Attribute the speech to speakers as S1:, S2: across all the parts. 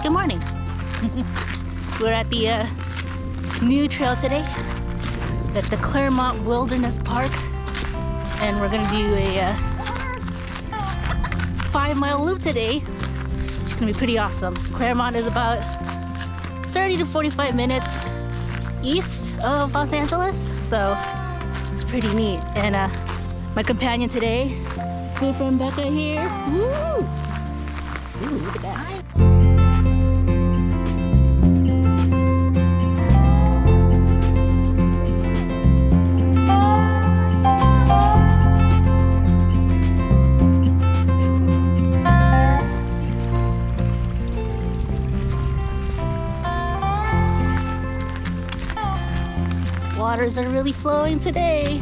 S1: Good morning. We're at the new trail today at the Claremont Wilderness Park, and we're gonna do a 5-mile loop today, which is gonna be pretty awesome. Claremont is about 30 to 45 minutes east of Los Angeles, so it's pretty neat. And my companion today, good friend Becca here. Woo! Ooh, look at that. Waters are really flowing today.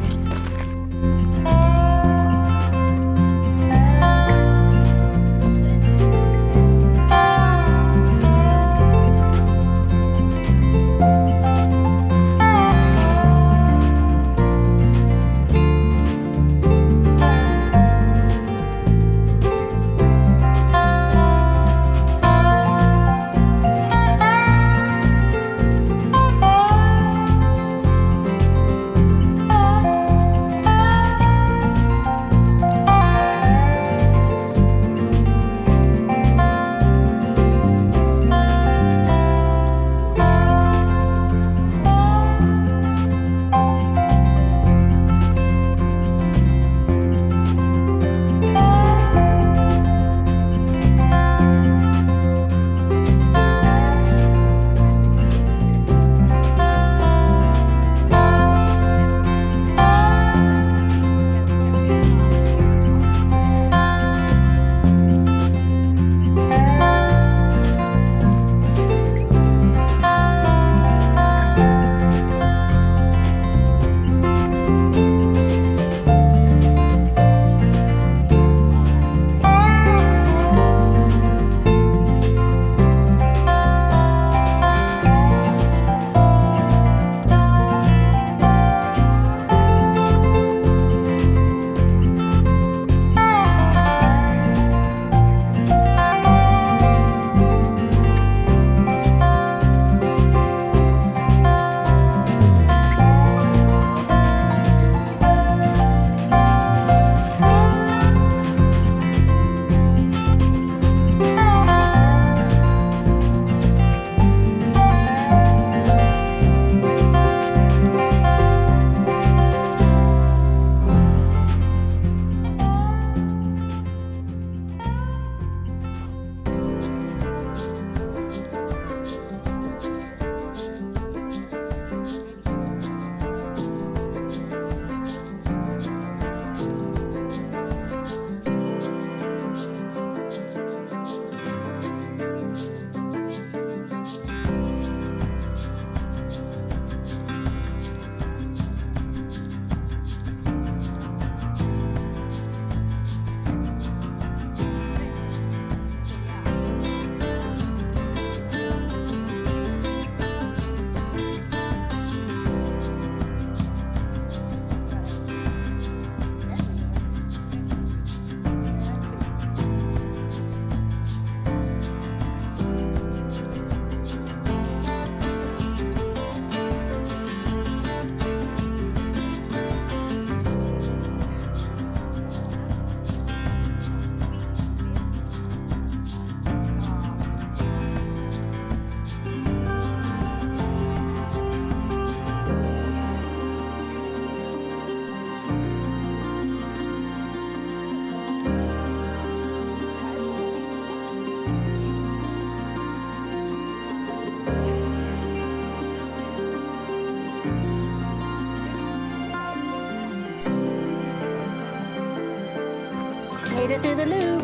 S1: Made it through the loop.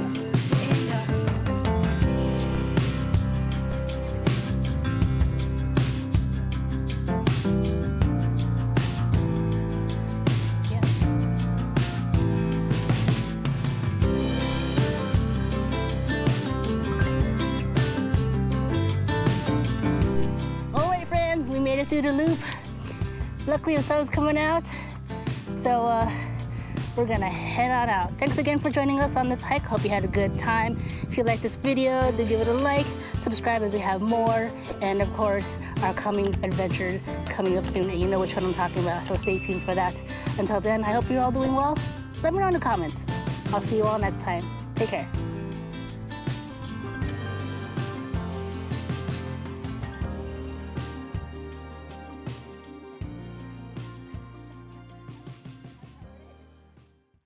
S1: Alright friends, we made it through the loop. Luckily the sun's coming out, so we're gonna head on out. Thanks again for joining us on this hike. Hope you had a good time. If you like this video, then give it a like, subscribe as we have more, and of course, our coming adventure coming up soon, and you know which one I'm talking about, so stay tuned for that. Until then, I hope you're all doing well. Let me know in the comments. I'll see you all next time. Take care.